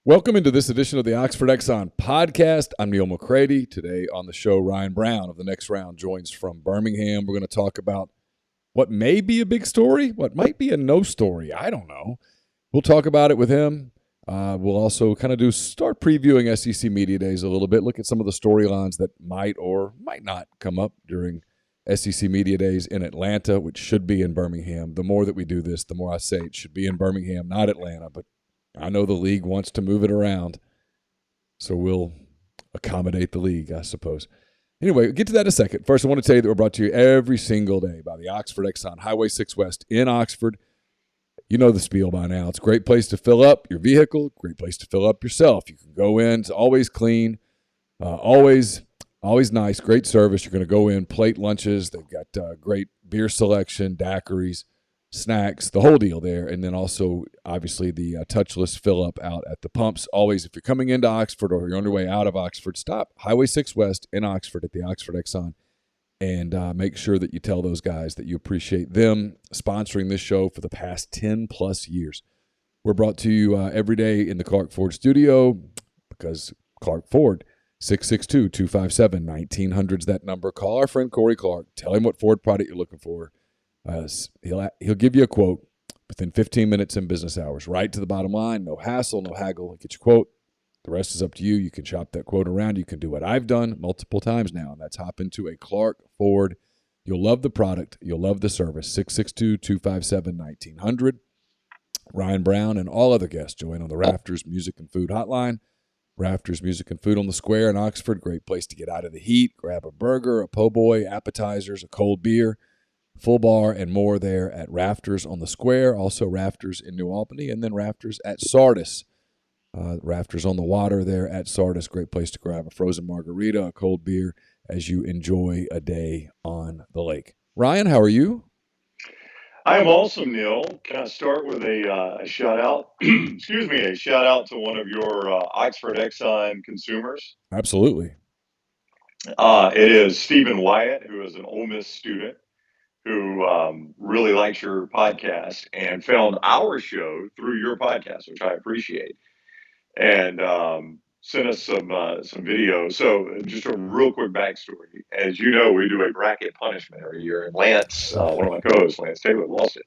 Welcome into this edition of the Oxford Exxon Podcast. I'm Neal McCready. Today on the show, Ryan Brown of The Next Round joins from Birmingham. We're going to talk about what may be a big story, what might be a no story. I don't know. We'll talk about it with him. We'll also kind of start previewing SEC Media Days a little bit, look at some of the storylines that might or might not come up during SEC Media Days in Atlanta, which should be in Birmingham. The more that we do this, the more I say it should be in Birmingham, not Atlanta, but I know the league wants to move it around, so we'll accommodate the league, I suppose. Anyway, we'll get to that in a second. First, I want to tell you that we're brought to you every single day by the Oxford Exxon Highway 6 West in Oxford. You know the spiel by now. It's a great place to fill up your vehicle, great place to fill up yourself. You can go in. It's always clean, always nice, great service. You're going to go in, plate lunches. They've got great beer selection, daiquiris, snacks, the whole deal there. And then also, obviously, the touchless fill-up out at the pumps. Always, if you're coming into Oxford or you're on your way out of Oxford, stop Highway 6 West in Oxford at the Oxford Exxon and make sure that you tell those guys that you appreciate them sponsoring this show for the past 10-plus years. We're brought to you every day in the Clark Ford studio because Clark Ford, 662-257-1900's that number. Call our friend Corey Clark. Tell him what Ford product you're looking for. He'll give you a quote within 15 minutes in business hours, right to the bottom line. No hassle, no haggle. He'll get your quote. The rest is up to you. You can shop that quote around. You can do what I've done multiple times now, and that's hop into a Clark Ford. You'll love the product. You'll love the service. 662-257-1900. Ryan Brown and all other guests join on the Rafters Music and Food Hotline. Rafters Music and Food on the Square in Oxford. Great place to get out of the heat. Grab a burger, a po' boy, appetizers, a cold beer. Full bar and more there at Rafters on the Square, also Rafters in New Albany, and then Rafters at Sardis. Rafters on the water there at Sardis. Great place to grab a frozen margarita, a cold beer as you enjoy a day on the lake. Ryan, how are you? I am awesome, Neal. Can I start with a shout out? Excuse me, a shout out to one of your Oxford Exxon consumers. Absolutely. It is Stephen Wyatt, who is an Ole Miss student who really likes your podcast and found our show through your podcast, which I appreciate, and sent us some videos. So just a real quick backstory. As you know, we do a bracket punishment every year, and Lance, one of my co-hosts, Lance Taylor, lost it.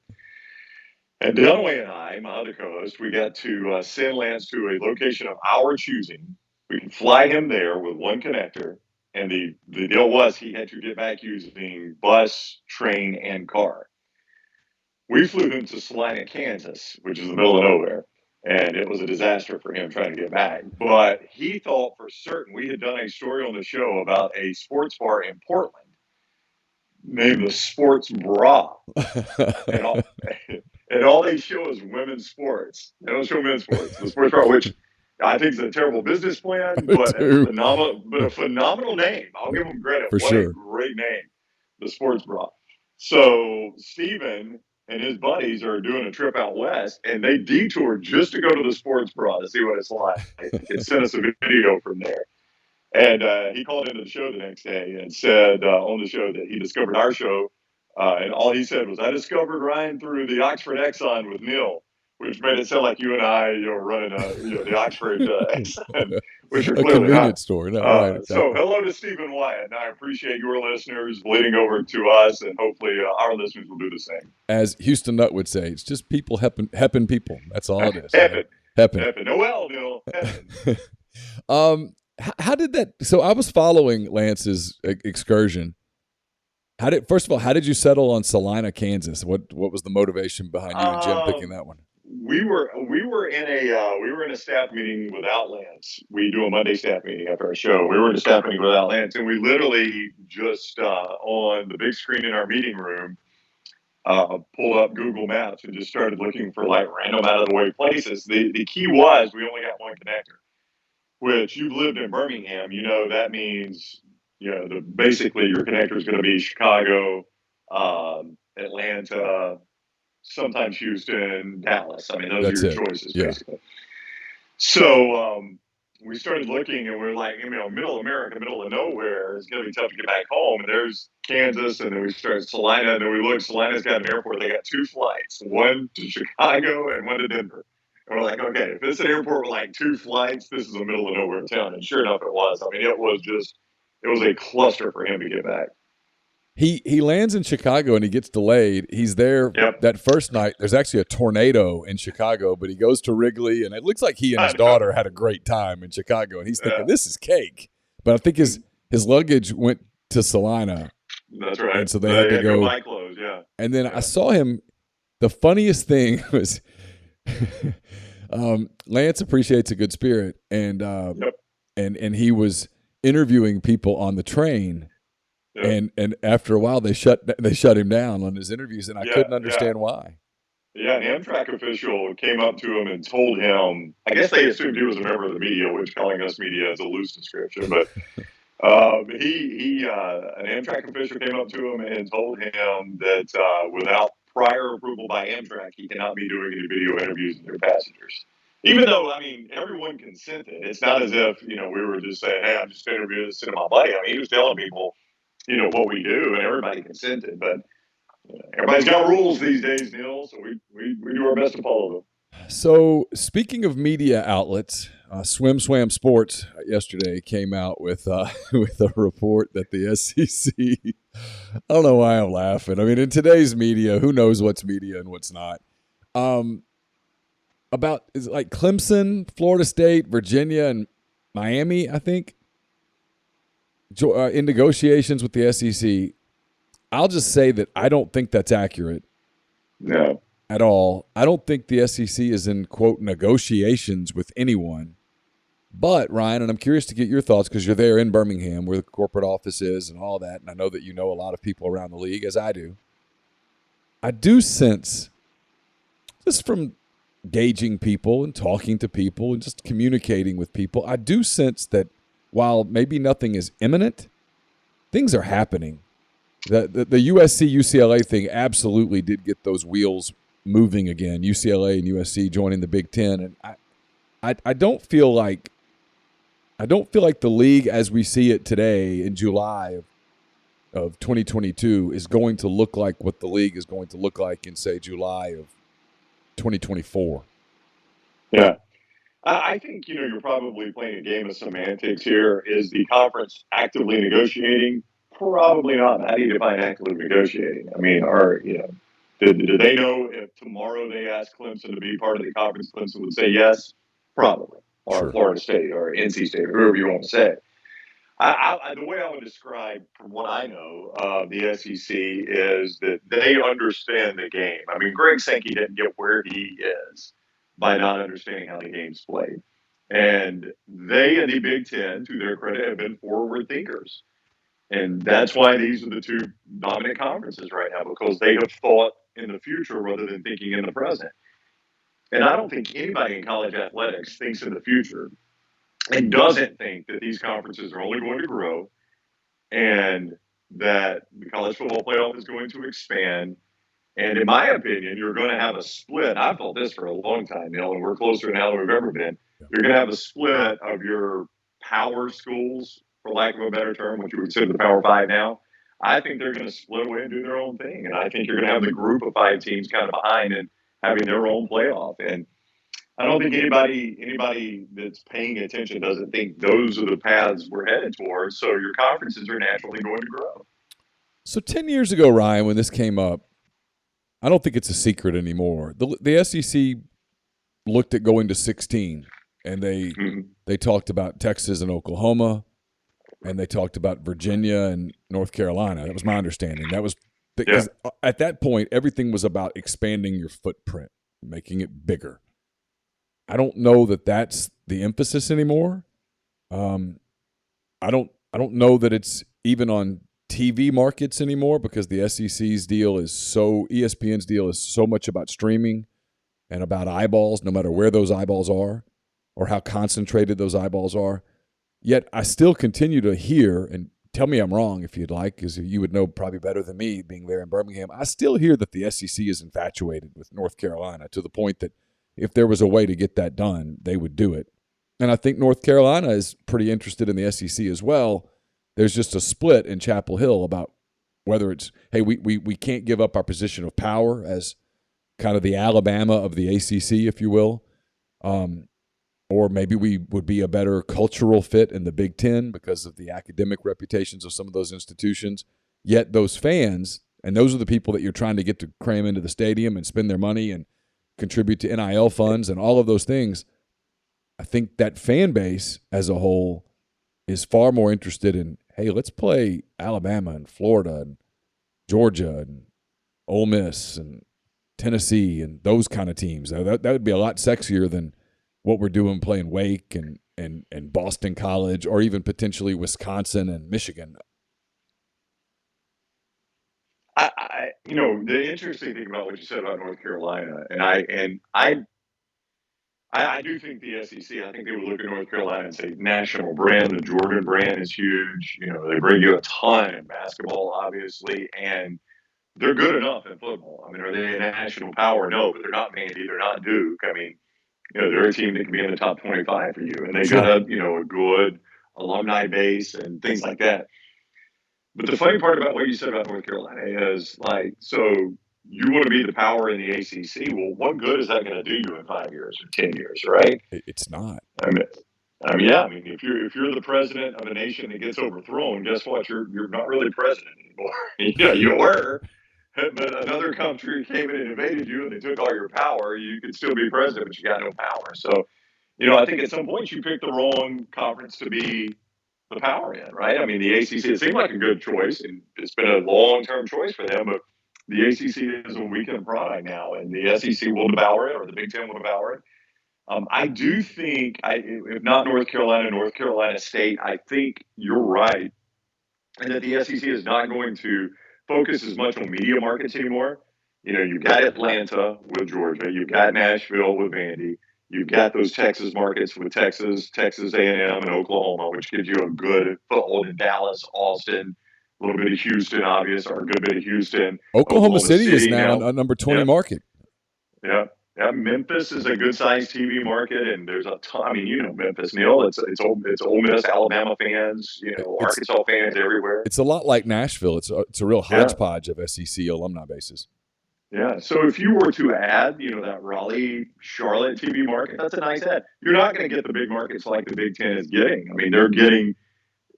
And Dunaway and I, my other co-host, we got to send Lance to a location of our choosing. We can fly him there with one connector. And the deal was he had to get back using bus, train, and car. We flew him to Salina, Kansas, which is in the middle of nowhere. And it was a disaster for him trying to get back. But he thought for certain we had done a story on the show about a sports bar in Portland named the Sports Bra. And all they show is women's sports. They don't show men's sports. The Sports Bra, which I think is a terrible business plan, but a phenomenal name. I'll give them credit. For sure. A great name, the Sports Bra. So Steven and his buddies are doing a trip out west, and they detoured just to go to the Sports Bra to see what it's like. And sent us a video from there. And he called into the show the next day and said on the show that he discovered our show. And all he said was, I discovered Ryan through the Oxford Exxon with Neal, which made it sound like you and I, running the Oxford Exxon, which are a clearly convenience not. store. No, right, exactly. So hello to Stephen Wyatt, and I appreciate your listeners bleeding over to us, and hopefully our listeners will do the same. As Houston Nutt would say, it's just people hepping people. That's all it is. Hepping. Oh, well, Neal, hepping. How did that? So I was following Lance's excursion. First of all, how did you settle on Salina, Kansas? What was the motivation behind you and Jim picking that one? We were in a staff meeting without Lance. We do a Monday staff meeting after our show. We were in a staff meeting without Lance, and we literally just on the big screen in our meeting room pulled up Google Maps and just started looking for like random out of the way places. The key was we only got one connector, which you've lived in Birmingham. That means basically your connector is going to be Chicago, Atlanta, sometimes Houston, Dallas. I mean, those are your choices, basically. So we started looking, and we're like, middle America, middle of nowhere, it's going to be tough to get back home. And there's Kansas, and then we started Salina, and then we looked. Salina's got an airport. They got two flights, one to Chicago and one to Denver. And we're like, okay, if it's an airport with like 2 flights, this is the middle of nowhere town. And sure enough, it was. I mean, it was a cluster for him to get back. He lands in Chicago and he gets delayed. He's there that first night. There's actually a tornado in Chicago, but he goes to Wrigley, and it looks like he and his daughter had a great time in Chicago. And he's thinking, this is cake. But I think his luggage went to Salina. That's right. And so they had to go buy clothes, yeah. And then I saw him. The funniest thing was Lance appreciates a good spirit, and and he was interviewing people on the train. Yep. And after a while, they shut him down on his interviews, and I couldn't understand why. Yeah, an Amtrak official came up to him and told him, I guess they assumed he was a member of the media, which calling us media is a loose description, but an Amtrak official came up to him and told him that without prior approval by Amtrak, he cannot be doing any video interviews with their passengers. Even though, I mean, everyone consented. It's not as if, we were just saying, hey, I'm just interviewing this my buddy. I mean, he was telling people, what we do, and everybody consented. But everybody's got rules these days, Neal, so we do our best to follow them. So speaking of media outlets, Swim Swam Sports yesterday came out with a report that the SEC, I don't know why I'm laughing. I mean, in today's media, who knows what's media and what's not? About is it like Clemson, Florida State, Virginia, and Miami, I think, in negotiations with the SEC. I'll just say that I don't think that's accurate. No. At all. I don't think the SEC is in, quote, negotiations with anyone. But, Ryan, and I'm curious to get your thoughts because you're there in Birmingham where the corporate office is and all that, and I know that you know a lot of people around the league, as I do. I do sense, just from gauging people and talking to people and just communicating with people, I do sense that while maybe nothing is imminent, things are happening. The USC UCLA thing absolutely did get those wheels moving again. UCLA and USC joining the Big Ten, and I don't feel like the league as we see it today in July of 2022 is going to look like what the league is going to look like in, say, July of 2024. Yeah. I think, you're probably playing a game of semantics here. Is the conference actively negotiating? Probably not. How do you define actively negotiating? I mean, do they know if tomorrow they ask Clemson to be part of the conference, Clemson would say yes? Probably. Or sure. Florida State or NC State or whoever you want to say. The way I would describe, from what I know of the SEC, is that they understand the game. I mean, Greg Sankey didn't get where he is by not understanding how the game's played. And they in the Big Ten, to their credit, have been forward thinkers. And that's why these are the two dominant conferences right now, because they have thought in the future rather than thinking in the present. And I don't think anybody in college athletics thinks in the future and doesn't think that these conferences are only going to grow and that the college football playoff is going to expand. And in my opinion, you're going to have a split. I've felt this for a long time, Neal, and we're closer now than we've ever been. You're going to have a split of your power schools, for lack of a better term, which you would consider the Power Five now. I think they're going to split away and do their own thing. And I think you're going to have the group of 5 teams kind of behind and having their own playoff. And I don't think anybody that's paying attention doesn't think those are the paths we're headed towards. So your conferences are naturally going to grow. So 10 years ago, Ryan, when this came up, I don't think it's a secret anymore. The SEC looked at going to 16, and they talked about Texas and Oklahoma, and they talked about Virginia and North Carolina. That was my understanding. That was because at that point, everything was about expanding your footprint, making it bigger. I don't know that that's the emphasis anymore. I don't know that it's even on TV markets anymore because the SEC's deal is ESPN's deal is so much about streaming and about eyeballs, no matter where those eyeballs are or how concentrated those eyeballs are. Yet I still continue to hear, and tell me I'm wrong if you'd like, because you would know probably better than me being there in Birmingham. I still hear that the SEC is infatuated with North Carolina to the point that if there was a way to get that done, they would do it. And I think North Carolina is pretty interested in the SEC as well. There's just a split in Chapel Hill about whether it's, hey, we can't give up our position of power as kind of the Alabama of the ACC, if you will. Or maybe we would be a better cultural fit in the Big Ten because of the academic reputations of some of those institutions. Yet those fans, and those are the people that you're trying to get to cram into the stadium and spend their money and contribute to NIL funds and all of those things. I think that fan base as a whole is far more interested in, hey, let's play Alabama and Florida and Georgia and Ole Miss and Tennessee and those kind of teams. That would be a lot sexier than what we're doing playing Wake and Boston College or even potentially Wisconsin and Michigan. The interesting thing about what you said about North Carolina, and I do think the SEC, I think they would look at North Carolina and say national brand. The Jordan brand is huge. They bring you a ton in basketball, obviously, and they're good enough in football. I mean, are they a national power? No, but they're not Vandy. They're not Duke. I mean, they're a team that can be in the top 25 for you, and they've got a good alumni base and things like that. But the funny part about what you said about North Carolina is so you want to be the power in the ACC. Well, what good is that going to do you in 5 years or 10 years, right? It's not. If you're the president of a nation that gets overthrown, guess what? You're not really president anymore. You were, but another country came in and invaded you, and they took all your power. You could still be president, but you got no power. So, I think at some point you picked the wrong conference to be the power in, right? I mean, the ACC, it seemed like a good choice, and it's been a long-term choice for them, but the ACC is a weekend product now, and the SEC will devour it, or the Big Ten will devour it. I do think, if not North Carolina State, I think you're right, and that the SEC is not going to focus as much on media markets anymore. You've got Atlanta with Georgia, you've got Nashville with Vandy, you've got those Texas markets with Texas A&M, and Oklahoma, which gives you a good foothold in Dallas, Austin, a little bit of Houston, obvious, or a good bit of Houston. Oklahoma City is now a number 20 market. Yeah. Memphis is a good-sized TV market, and there's a ton. I mean, Memphis, Neal. It's Ole Miss, Alabama fans, Arkansas fans everywhere. It's a lot like Nashville. It's a real hodgepodge of SEC alumni bases. Yeah. So if you were to add, that Raleigh, Charlotte TV market, that's a nice add. You're not going to get the big markets like the Big Ten is getting. I mean, they're getting,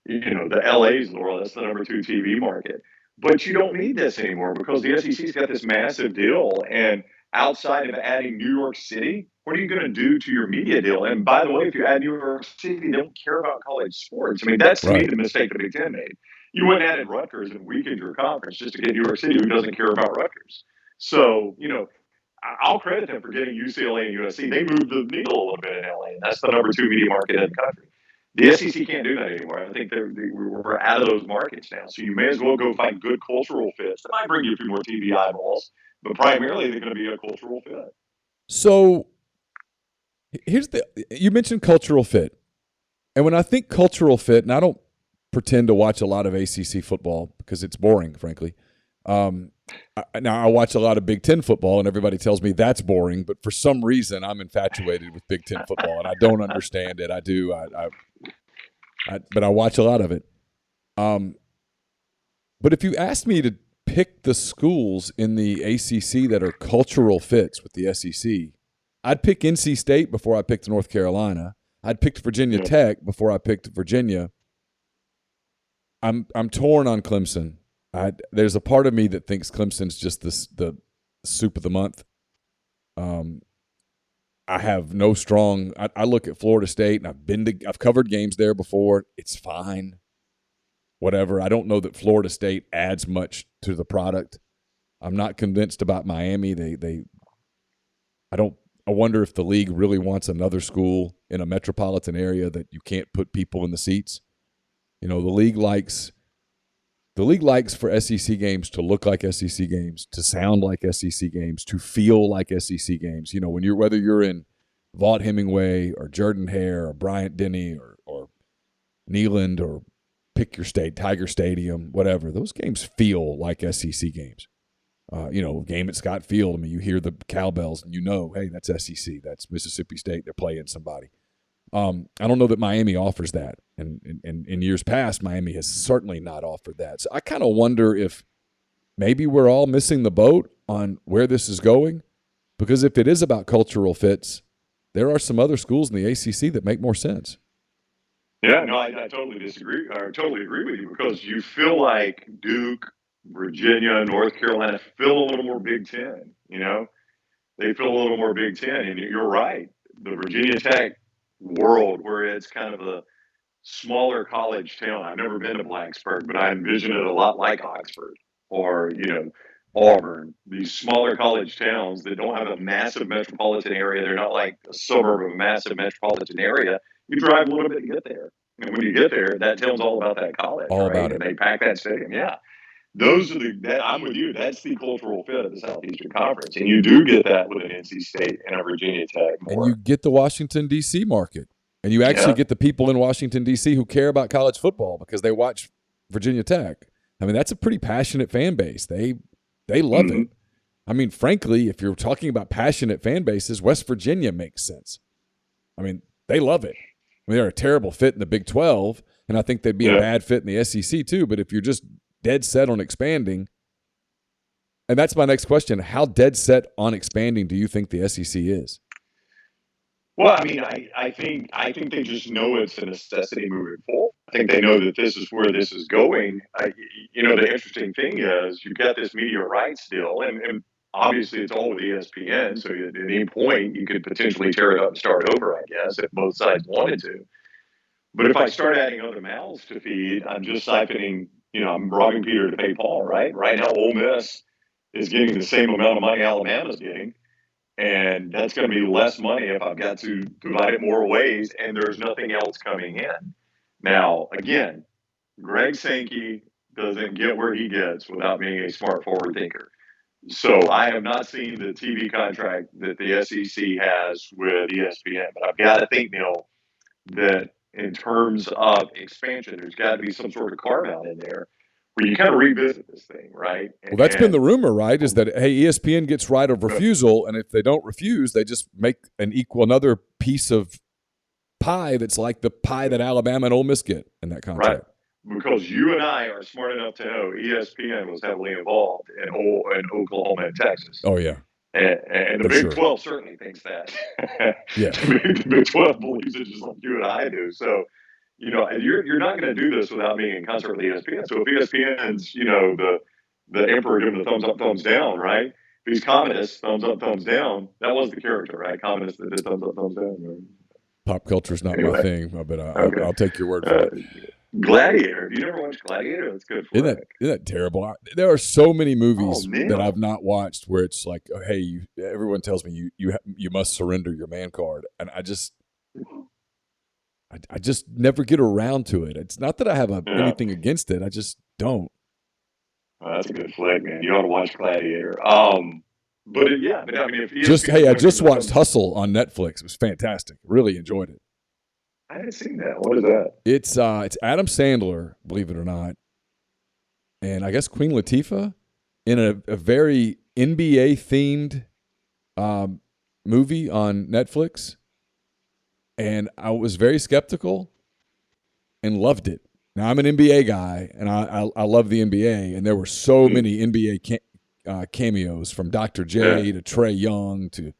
the LA's, Laurel. That's the number 2 TV market. But you don't need this anymore because the SEC's got this massive deal, and outside of adding New York City, what are you going to do to your media deal? And by the way, if you add New York City, they don't care about college sports. I mean, that's to me the mistake the Big Ten made. You went and added Rutgers and weakened your conference just to get New York City, who doesn't care about Rutgers. So, I'll credit them for getting UCLA and USC. They moved the needle a little bit in LA, and that's the number 2 media market in the country. The SEC can't do that anymore. I think we're out of those markets now. So you may as well go find good cultural fits. That might bring you a few more TV eyeballs, but primarily they're going to be a cultural fit. So you mentioned cultural fit. And when I think cultural fit, and I don't pretend to watch a lot of ACC football because it's boring, frankly. Now I watch a lot of Big Ten football, and everybody tells me that's boring. But for some reason, I'm infatuated with Big Ten football, and I don't understand it. I do, but I watch a lot of it. But if you asked me to pick the schools in the ACC that are cultural fits with the SEC, I'd pick NC State before I picked North Carolina. I'd picked Virginia Tech before I picked Virginia. I'm torn on Clemson. There's a part of me that thinks Clemson's just the soup of the month. I have no strong. I look at Florida State, and I've covered games there before. It's fine, whatever. I don't know that Florida State adds much to the product. I'm not convinced about Miami. I wonder if the league really wants another school in a metropolitan area that you can't put people in the seats. The league likes for SEC games to look like SEC games, to sound like SEC games, to feel like SEC games. Whether you're in Vaught Hemingway or Jordan-Hare or Bryant Denny or Neyland or pick your state, Tiger Stadium, whatever, those games feel like SEC games. Game at Scott Field, I mean, you hear the cowbells and hey, that's SEC, that's Mississippi State, they're playing somebody. I don't know that Miami offers that. And in years past, Miami has certainly not offered that. So I kind of wonder if maybe we're all missing the boat on where this is going. Because if it is about cultural fits, there are some other schools in the ACC that make more sense. Yeah, no, I totally disagree, or totally agree with you, because you feel like Duke, Virginia, North Carolina feel a little more Big Ten. They feel a little more Big Ten, and you're right. The Virginia Tech world, where it's kind of a smaller college town. I've never been to Blacksburg, but I envision it a lot like Oxford or Auburn. These smaller college towns that don't have a massive metropolitan area. They're not like a suburb of a massive metropolitan area. You drive a little bit to get there, and when you get there, that town's all about that college, All right? about And it. they pack that stadium. Yeah, those are I'm with you. That's the cultural fit of the Southeastern Conference, and you do get that with an NC State and a Virginia Tech more. And you get the Washington, D.C. market. And you actually get the people in Washington, D.C. who care about college football because they watch Virginia Tech. I mean, that's a pretty passionate fan base. They love it. I mean, frankly, if you're talking about passionate fan bases, West Virginia makes sense. I mean, they love it. I mean, they're a terrible fit in the Big 12, and I think they'd be a bad fit in the SEC too. But if you're just dead set on expanding, and that's my next question, how dead set on expanding do you think the SEC is? Well, I mean, I think they just know it's a necessity moving forward. I think they know that this is where this is going. The interesting thing is you've got this media rights deal, and obviously it's all with ESPN. So at any point you could potentially tear it up and start over, I guess, if both sides wanted to. But if I start adding other mouths to feed, I'm just siphoning. I'm robbing Peter to pay Paul, right? Right now, Ole Miss is getting the same amount of money Alabama's getting. And that's going to be less money if I've got to divide it more ways, and there's nothing else coming in. Now, again, Greg Sankey doesn't get where he gets without being a smart forward thinker. So I have not seen the TV contract that the SEC has with ESPN, but I've got to think, Neal, that in terms of expansion, there's got to be some sort of carve out in there where you kind of revisit this thing, right? Well, that's been the rumor, right? Is that, hey, ESPN gets right of refusal, and if they don't refuse, they just make another piece of pie that's like the pie that Alabama and Ole Miss get in that contract. Right. Because you and I are smart enough to know ESPN was heavily involved in Oklahoma and Texas. Oh, yeah. And the Big 12 certainly thinks that. Yeah. The Big 12 believes it just like you and I do. So, you're not going to do this without being in concert with ESPN. So if ESPN's, the emperor giving the thumbs up, thumbs down, right? If he's communist, thumbs up, thumbs down, that was the character, right? Communist that did thumbs up, thumbs down. Right? Pop culture's not my thing, but I'll take your word for it. Gladiator. Have you never watched Gladiator? That's good for Isn't that terrible? There are so many movies that I've not watched where it's like, oh, hey, everyone tells me you must surrender your man card, and I just never get around to it. It's not that I have anything against it. I just don't. Oh, that's a good flick, man. You ought to watch Gladiator. I mean, if I just watched Hustle on Netflix. It was fantastic. Really enjoyed it. I haven't seen that. What is that? It's Adam Sandler, believe it or not, and I guess Queen Latifah in a very NBA themed movie on Netflix. And I was very skeptical and loved it. Now, I'm an NBA guy, and I love the NBA, and there were so many NBA cameos from Dr. J to Trae Young to,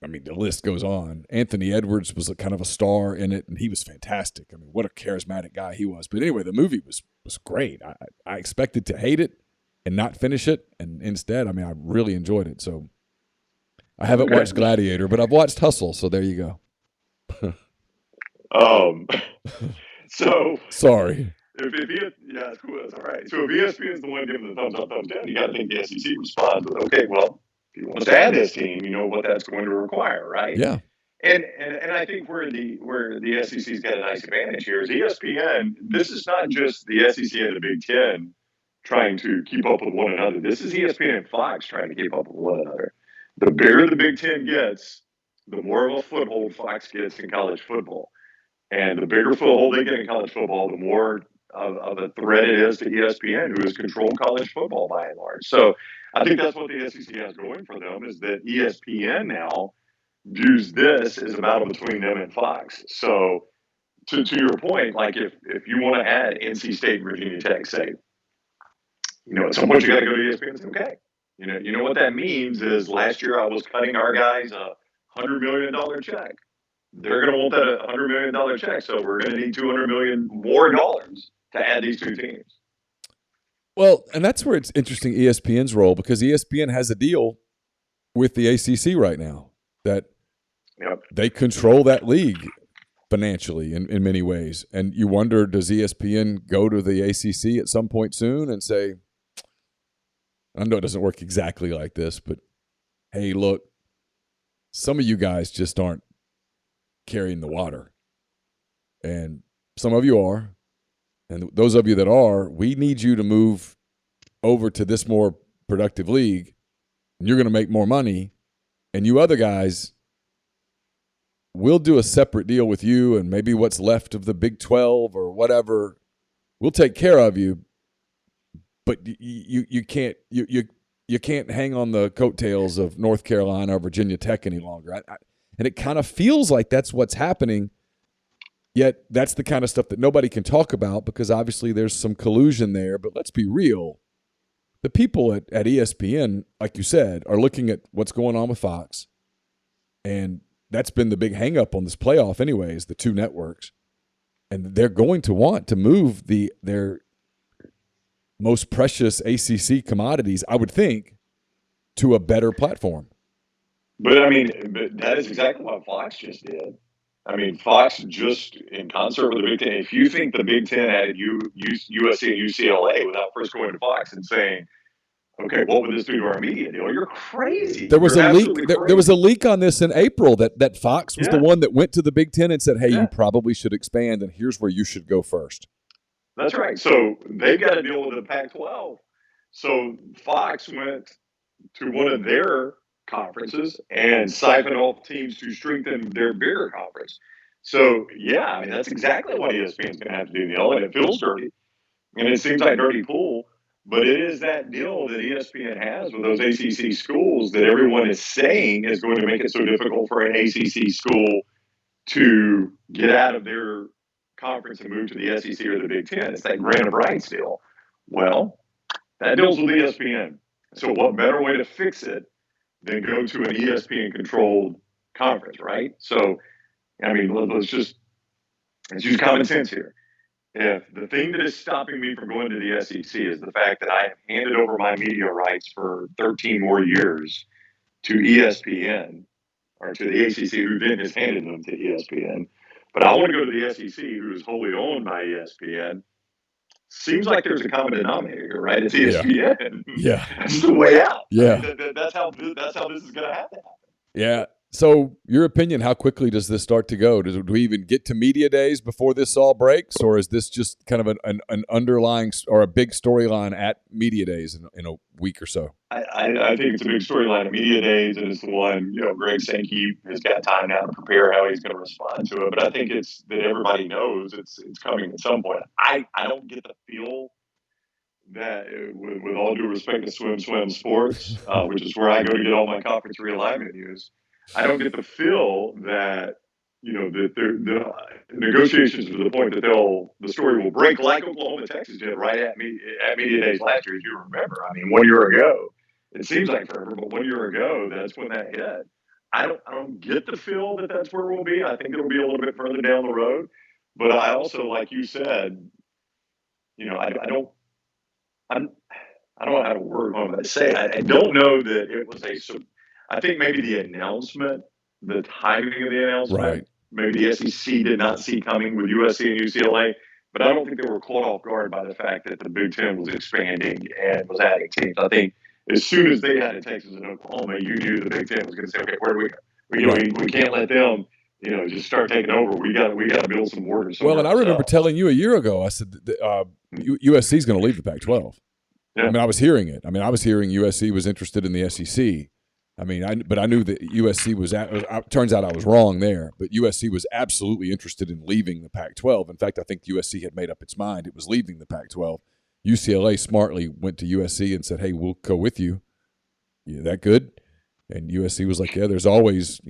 the list goes on. Anthony Edwards was kind of a star in it, and he was fantastic. I mean, what a charismatic guy he was. But anyway, the movie was great. I expected to hate it and not finish it, and instead, I really enjoyed it. So I haven't watched Gladiator, but I've watched Hustle, so there you go. So sorry. It's cool. That's all right. So if ESPN is the one giving the thumbs up, thumbs down, you got to think the SEC responds with, okay, well, if you want to add this team, you know what that's going to require, right? Yeah. And I think where the SEC's got a nice advantage here is ESPN. This is not just the SEC and the Big Ten trying to keep up with one another. This is ESPN and Fox trying to keep up with one another. The bigger the Big Ten gets, the more of a foothold Fox gets in college football. And the bigger foothold they get in college football, the more of a threat it is to ESPN, who has controlled college football by and large. So I think that's what the SEC has going for them, is that ESPN now views this as a battle between them and Fox. So to your point, like if you want to add NC State and Virginia Tech, say, at some point you got to go to ESPN and say, okay, You know what that means is last year I was cutting our guys $100 million check. They're going to want that $100 million check, so we're going to need $200 million more dollars to add these two teams. Well, and that's where it's interesting, ESPN's role, because ESPN has a deal with the ACC right now that they control that league financially in many ways. And you wonder, does ESPN go to the ACC at some point soon and say, I know it doesn't work exactly like this, but hey, look, some of you guys just aren't carrying the water. And some of you are. And those of you that are, we need you to move over to this more productive league, and you're going to make more money. And you other guys, we'll do a separate deal with you, and maybe what's left of the Big 12 or whatever, we'll take care of you. But you can't hang on the coattails of North Carolina or Virginia Tech any longer. And it kind of feels like that's what's happening. Yet that's the kind of stuff that nobody can talk about because obviously there's some collusion there. But let's be real. The people at ESPN, like you said, are looking at what's going on with Fox. And that's been the big hang-up on this playoff anyways, the two networks. And they're going to want to move their most precious ACC commodities, I would think, to a better platform. But, that is exactly what Fox just did. Fox just, in concert with the Big Ten, if you think the Big Ten added USC and UCLA without first going to Fox and saying, okay, what would this do to our media deal? You're crazy. There was a leak. There was a leak on this in April that Fox was the one that went to the Big Ten and said, hey, you probably should expand, and here's where you should go first. That's right. So they've got to deal with the Pac-12. So Fox went to one of their conferences and siphoned off teams to strengthen their bigger conference. So, that's exactly what ESPN's going to have to do, Neal, and it feels dirty. And it seems like dirty pool, but it is that deal that ESPN has with those ACC schools that everyone is saying is going to make it so difficult for an ACC school to get out of their conference and move to the SEC or the Big Ten. It's that grant of rights deal. Well, that deals with ESPN. So what better way to fix it than go to an ESPN-controlled conference, right? So, let's use common sense here. If the thing that is stopping me from going to the SEC is the fact that I have handed over my media rights for 13 more years to ESPN, or to the ACC, who then has handed them to ESPN, but I want to go to the SEC, who is wholly owned by ESPN, seems like there's a common denominator here, right? It's ESPN. Yeah. That's the way out. Yeah. That's how this is going to have to happen. Yeah. So your opinion, how quickly does this start to go? Do we even get to media days before this all breaks? Or is this just kind of an underlying or a big storyline at media days in a week or so? I think it's a big storyline at media days, and it's the one, Greg Sankey has got time now to prepare how he's going to respond to it. But I think it's that everybody knows it's coming at some point. I don't get the feel that, with all due respect to Swim Sports, which is where I go to get all my conference realignment news, I don't get the feel that, that the negotiations to the point that the story will break like Oklahoma, Texas did right at media days last year, as you remember. 1 year ago, it seems like forever, but 1 year ago, that's when that hit. I don't get the feel that that's where we'll be. I think it'll be a little bit further down the road. But I also, like you said, I don't know how to word what I'm going to say. I don't know that it was I think maybe the announcement, the timing of the announcement, right. Maybe the SEC did not see coming with USC and UCLA, but I don't think they were caught off guard by the fact that the Big Ten was expanding and was adding teams. I think as soon as they added Texas and Oklahoma, you knew the Big Ten was going to say, okay, where do we go? We can't let them, just start taking over. We got to build some borders. Well, and I remember telling you a year ago, I said USC is going to leave the Pac-12. Yeah. I was hearing it. I was hearing USC was interested in the SEC. But I knew that USC was turns out I was wrong there, but USC was absolutely interested in leaving the Pac-12. In fact, I think USC had made up its mind. It was leaving the Pac-12. UCLA smartly went to USC and said, hey, we'll go with you. Yeah, that good? And USC was like, yeah, there's always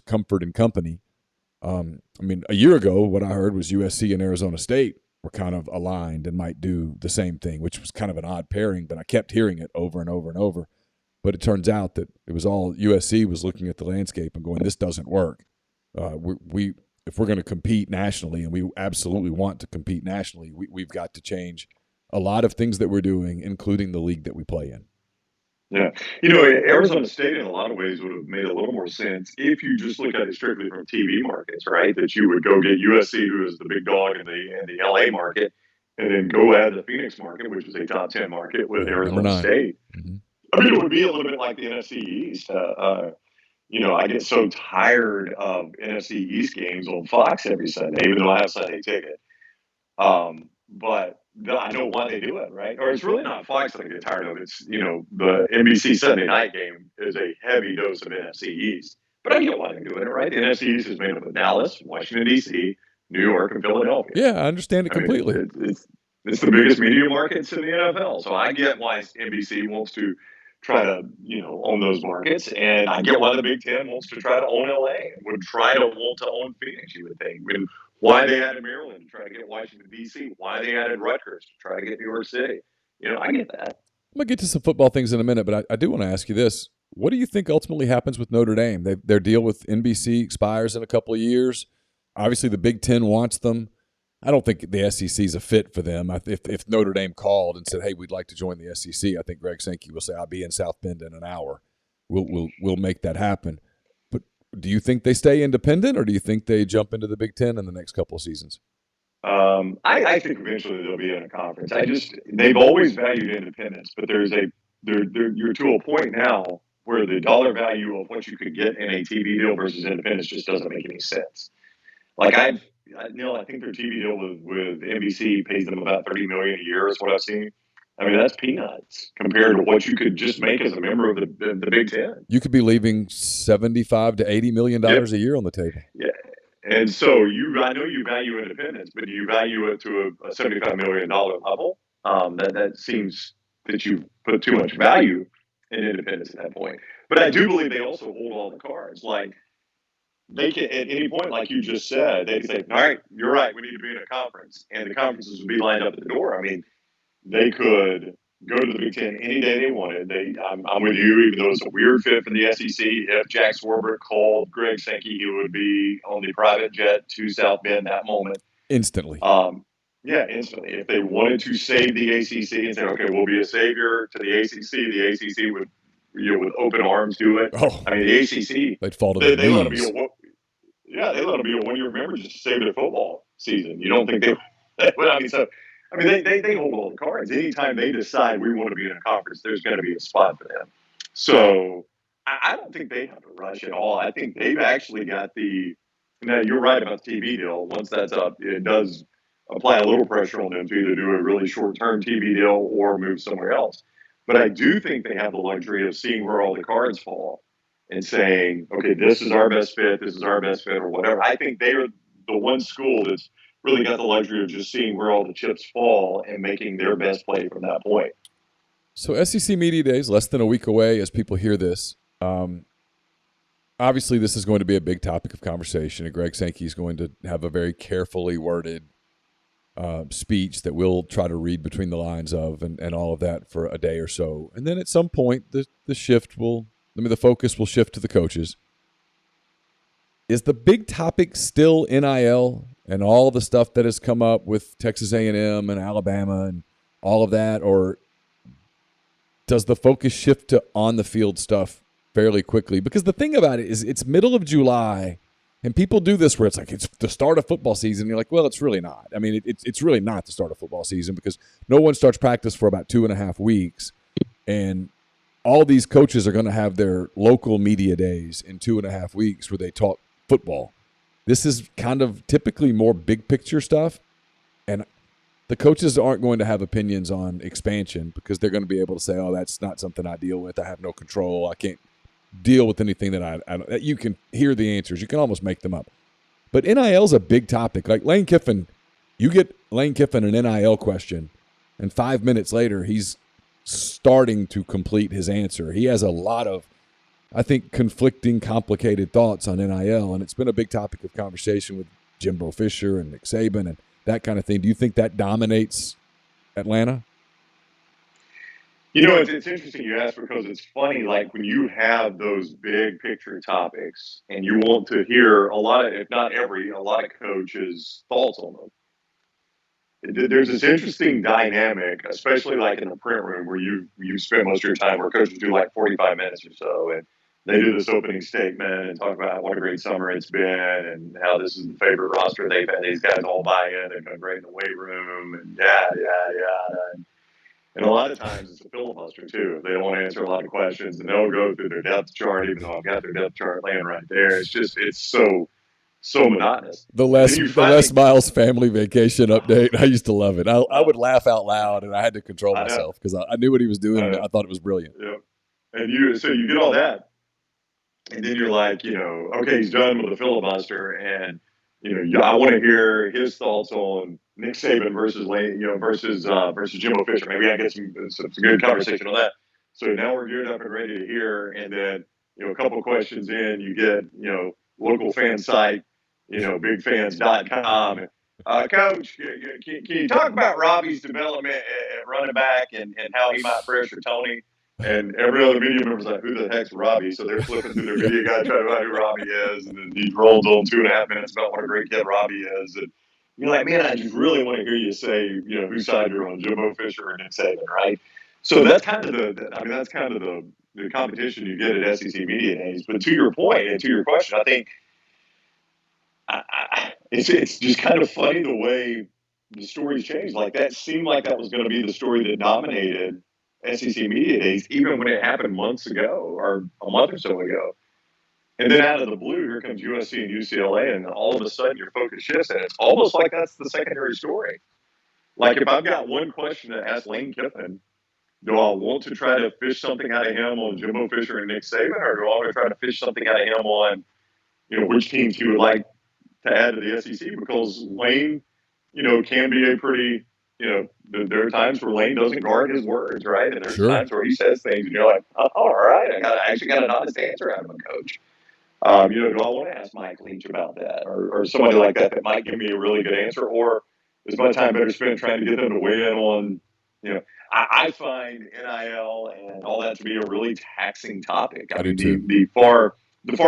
comfort in company. A year ago, what I heard was USC and Arizona State were kind of aligned and might do the same thing, which was kind of an odd pairing, but I kept hearing it over and over and over. But it turns out that it was all USC was looking at the landscape and going, this doesn't work. If we're going to compete nationally, and we absolutely want to compete nationally, we've got to change a lot of things that we're doing, including the league that we play in. Yeah. Arizona State in a lot of ways would have made a little more sense if you just look at it strictly from TV markets, right? That you would go get USC, who is the big dog in the LA market, and then go add the Phoenix market, which is a top 10 market with Arizona State. Mm-hmm. I mean, it would be a little bit like the NFC East. I get so tired of NFC East games on Fox every Sunday, even though I have Sunday ticket. But I know why they do it, right? Or it's really not Fox that I get tired of. It's, the NBC Sunday night game is a heavy dose of NFC East. But I get why they're doing it, right? The NFC East is made up of Dallas, Washington, D.C., New York, and Philadelphia. Yeah, I understand it completely. It's the biggest media markets in the NFL. So I get why NBC wants to try to, own those markets. And I get why the Big Ten wants to try to own LA and would try to want to own Phoenix, you would think. And why they added Maryland to try to get Washington, D.C., why they added Rutgers to try to get New York City. I get that. I'm going to get to some football things in a minute, but I do want to ask you this. What do you think ultimately happens with Notre Dame? Their deal with NBC expires in a couple of years. Obviously, the Big Ten wants them. I don't think the SEC is a fit for them. If Notre Dame called and said, "Hey, we'd like to join the SEC," I think Greg Sankey will say, "I'll be in South Bend in an hour. We'll make that happen." But do you think they stay independent, or do you think they jump into the Big Ten in the next couple of seasons? I think eventually they'll be in a conference. They've always valued independence, but you're to a point now where the dollar value of what you could get in a TV deal versus independence just doesn't make any sense. Like I think their TV deal with NBC pays them about $30 million a year is what I've seen. I mean, that's peanuts compared to what you could just make as a member of the Big Ten. You could be leaving $75 to $80 million a year on the table. Yeah. And so I know you value independence, but do you value it to a $75 million level? That seems that you put too much value in independence at that point. But I do believe they also hold all the cards. Like, they can, at any point, like you just said, they say, all right, you're right, we need to be in a conference. And the conferences would be lined up at the door. I mean, they could go to the Big Ten any day they wanted. I'm with you, even though it's a weird fit for the SEC. If Jack Swarbrick called Greg Sankey, he would be on the private jet to South Bend that moment. Instantly. Yeah, instantly. If they wanted to save the ACC and say, okay, we'll be a savior to the ACC would, with open arms do it. Oh, I mean, the ACC, they'd fall to their knees. They let them be a one-year member just to save their football season. You don't think they would? They hold all the cards. Anytime they decide we want to be in a conference, there's going to be a spot for them. So I don't think they have to rush at all. I think they've actually got now you're right about the TV deal. Once that's up, it does apply a little pressure on them to either do a really short-term TV deal or move somewhere else. But I do think they have the luxury of seeing where all the cards fall and saying, okay, this is our best fit, or whatever. I think they are the one school that's really got the luxury of just seeing where all the chips fall and making their best play from that point. So SEC Media Days, less than a week away as people hear this. Obviously, this is going to be a big topic of conversation, and Greg Sankey is going to have a very carefully worded speech that we'll try to read between the lines of and all of that for a day or so. And then at some point, the focus will shift to the coaches. Is the big topic still NIL and all the stuff that has come up with Texas A&M and Alabama and all of that, or does the focus shift to on-the-field stuff fairly quickly? Because the thing about it is it's middle of July, and people do this where it's like it's the start of football season. You're like, well, it's really not. I mean, it's really not the start of football season because no one starts practice for about 2.5 weeks, and all these coaches are going to have their local media days in 2.5 weeks where they talk football. This is kind of typically more big picture stuff, and the coaches aren't going to have opinions on expansion because they're going to be able to say, oh, that's not something I deal with. I have no control. I can't deal with anything that you can hear the answers. You can almost make them up. But NIL is a big topic. Like Lane Kiffin, you get Lane Kiffin an NIL question, and 5 minutes later he's starting to complete his answer. He has a lot of, I think, conflicting, complicated thoughts on NIL, and it's been a big topic of conversation with Jimbo Fisher and Nick Saban. And that kind of thing. Do you think that dominates Atlanta? You know, it's interesting you ask because it's funny, like when you have those big picture topics and you want to hear a lot of, if not every, a lot of coaches' thoughts on them. There's this interesting dynamic, especially like in the print room where you spend most of your time where coaches do like 45 minutes or so, and they do this opening statement and talk about what a great summer it's been and how this is the favorite roster they've had. These guys all buy in, they've done great in the weight room and yada, yada, yada. And a lot of times it's a filibuster too. They don't want to answer a lot of questions and they'll go through their depth chart, even though I've got their depth chart laying right there. It's so monotonous. The Les Miles family vacation update. I used to love it. I would laugh out loud, and I had to control myself because I knew what he was doing. And I thought it was brilliant. Yeah. And so you get all that, and then you're like, okay, he's done with the filibuster, and I want to hear his thoughts on Nick Saban versus Lane, versus Jimbo Fisher. Maybe I get some good conversation on that. So now we're geared up and ready to hear, and then a couple questions in, you get local fan site. bigfans.com. Coach, can you talk about Robbie's development at running back and how he might pressure Tony? And every other media member's like, who the heck's Robbie? So they're flipping through their video guide trying to find who Robbie is. And then he rolls on 2.5 minutes about what a great kid Robbie is. And you're like, man, I just really want to hear you say, whose side you're on, Jimbo Fisher or Nick Saban, right? So that's kind of the competition you get at SEC Media Days. But to your point and to your question, I think it's just kind of funny the way the stories changed. Like that seemed like that was going to be the story that dominated SEC Media Days, even when it happened months ago or a month or so ago. And then out of the blue, here comes USC and UCLA, and all of a sudden your focus shifts, and it's almost like that's the secondary story. Like if I've got one question to ask Lane Kiffin, do I want to try to fish something out of him on Jimbo Fisher and Nick Saban, or do I want to try to fish something out of him on, which teams he would like to add to the SEC? Because Lane, can be a pretty, there are times where Lane doesn't guard his words, right? And there's times where he says things, and you're like, oh, all right, I actually got an honest answer out of a coach. Do I want to ask Mike Leach about that, or somebody like that might give me a really good answer, or is my time better spent trying to get them to weigh in on, I find NIL and all that to be a really taxing topic. I mean, the far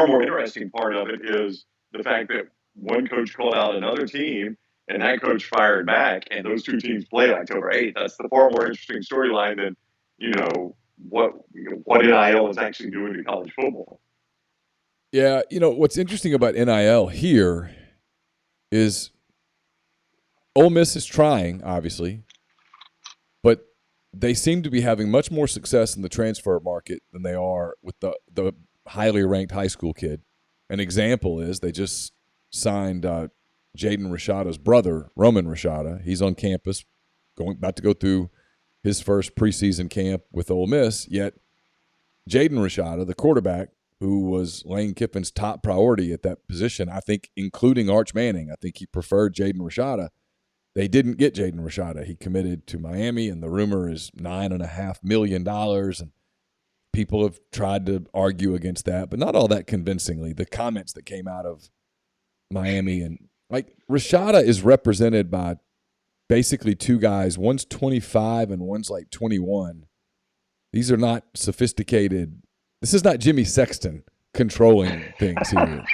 more interesting part of it is the fact that one coach called out another team and that coach fired back, and those two teams played October 8th. That's the far more interesting storyline than, what NIL is actually doing to college football. Yeah, what's interesting about NIL here is Ole Miss is trying, obviously, but they seem to be having much more success in the transfer market than they are with the highly ranked high school kid. An example is they just signed Jaden Rashada's brother, Roman Rashada. He's on campus, about to go through his first preseason camp with Ole Miss, yet Jaden Rashada, the quarterback, who was Lane Kiffin's top priority at that position, I think including Arch Manning. I think he preferred Jaden Rashada. They didn't get Jaden Rashada. He committed to Miami, and the rumor is $9.5 million, and people have tried to argue against that, but not all that convincingly. The comments that came out of Miami, and Rashada is represented by basically two guys. One's 25 and one's 21. These are not sophisticated. This is not Jimmy Sexton controlling things here.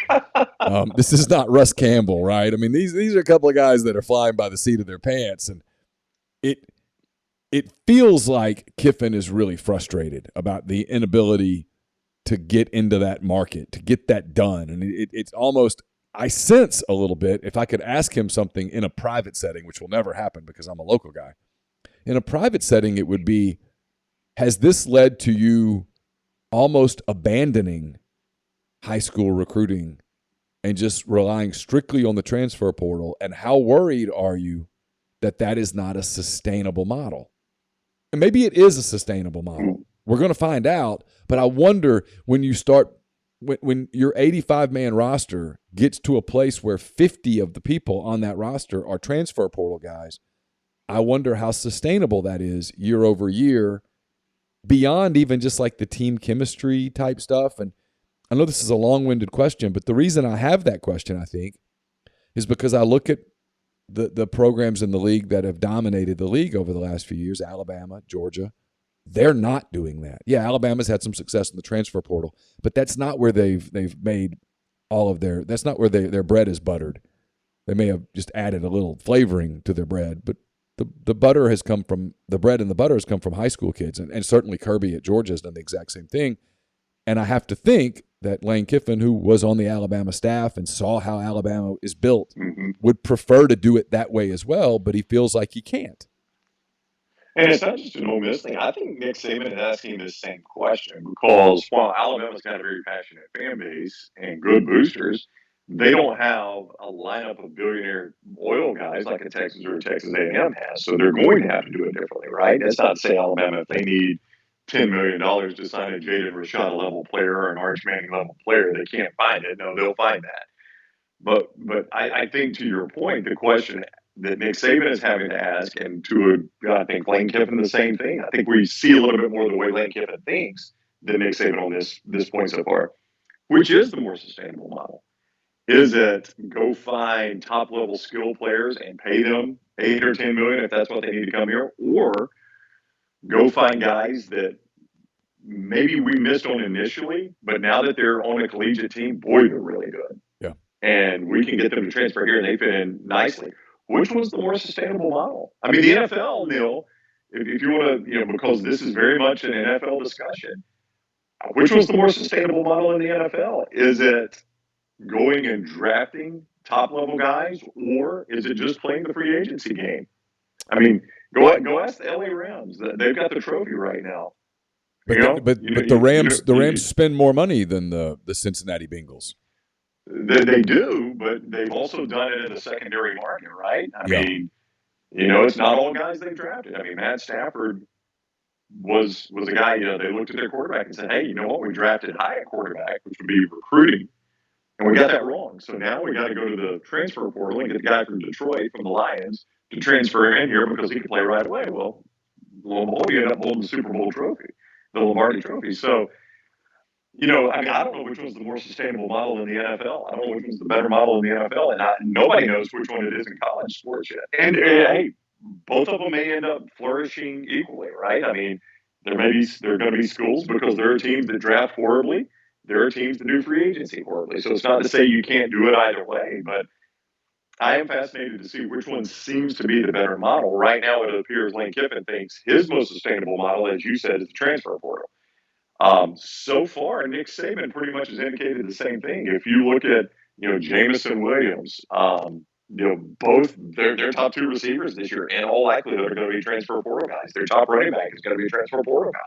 This is not Russ Campbell, right? I mean, these are a couple of guys that are flying by the seat of their pants, and it feels like Kiffin is really frustrated about the inability to get into that market, to get that done. And it's almost, I sense a little bit, if I could ask him something in a private setting, which will never happen because I'm a local guy. In a private setting, it would be, has this led to you almost abandoning high school recruiting and just relying strictly on the transfer portal? And how worried are you that is not a sustainable model? And maybe it is a sustainable model. We're going to find out. But I wonder when you start, when your 85-man roster gets to a place where 50 of the people on that roster are transfer portal guys, I wonder how sustainable that is year over year, beyond even just the team chemistry type stuff. And I know this is a long-winded question, but the reason I have that question, I think, is because I look at the programs in the league that have dominated the league over the last few years, Alabama, Georgia, they're not doing that. Yeah, Alabama's had some success in the transfer portal, but that's not where they've made all of their – that's not where their bread is buttered. They may have just added a little flavoring to their bread, but the butter has come from – the bread and the butter has come from high school kids, and certainly Kirby at Georgia has done the exact same thing. And I have to think that Lane Kiffin, who was on the Alabama staff and saw how Alabama is built, would prefer to do it that way as well, but he feels like he can't. And it's not just an Ole Miss thing. I think Nick Saban is asking this same question because while Alabama's got a very passionate fan base and good boosters, they don't have a lineup of billionaire oil guys like a Texas or a Texas A&M has. So they're going to have to do it differently, right? That's not to say Alabama, if they need $10 million to sign a Jaden Rashad level player or an Arch Manning level player, they can't find it. No, they'll find that. But I think to your point, the question that Nick Saban is having to ask, and I think Lane Kiffin the same thing. I think we see a little bit more of the way Lane Kiffin thinks than Nick Saban on this point so far. Which is the more sustainable model? Is it go find top level skill players and pay them $8 or $10 million if that's what they need to come here, or go find guys that maybe we missed on initially, but now that they're on a collegiate team, boy, they're really good. Yeah. And we can get them to transfer here and they fit in nicely. Which was the more sustainable model? I mean, the NFL, Neal, if you want to, because this is very much an NFL discussion, which was the more sustainable model in the NFL? Is it going and drafting top-level guys, or is it just playing the free agency game? I mean, go ask the LA Rams. They've got the trophy right now. But the Rams spend more money than the Cincinnati Bengals. They do, but they've also done it in the secondary market, right? I mean, it's not all guys they've drafted. I mean, Matt Stafford was a guy, they looked at their quarterback and said, hey, you know what? We drafted high at quarterback, which would be recruiting, and we got that wrong. So now we got to go to the transfer portal and get the guy from Detroit, from the Lions, to transfer in here because he can play right away. Well, lo and behold, you end up holding the Super Bowl trophy, the Lombardi trophy. So, I mean, I don't know which one's the more sustainable model in the NFL. I don't know which one's the better model in the NFL, and nobody knows which one it is in college sports yet. And hey, both of them may end up flourishing equally, right? I mean, there are going to be schools because there are teams that draft horribly. There are teams that do free agency horribly. So it's not to say you can't do it either way, but I am fascinated to see which one seems to be the better model. Right now, it appears Lane Kiffin thinks his most sustainable model, as you said, is the transfer portal. So far, Nick Saban pretty much has indicated the same thing. If you look at, Jameson Williams, both their top two receivers this year, in all likelihood, are going to be transfer portal guys. Their top running back is going to be a transfer portal guy.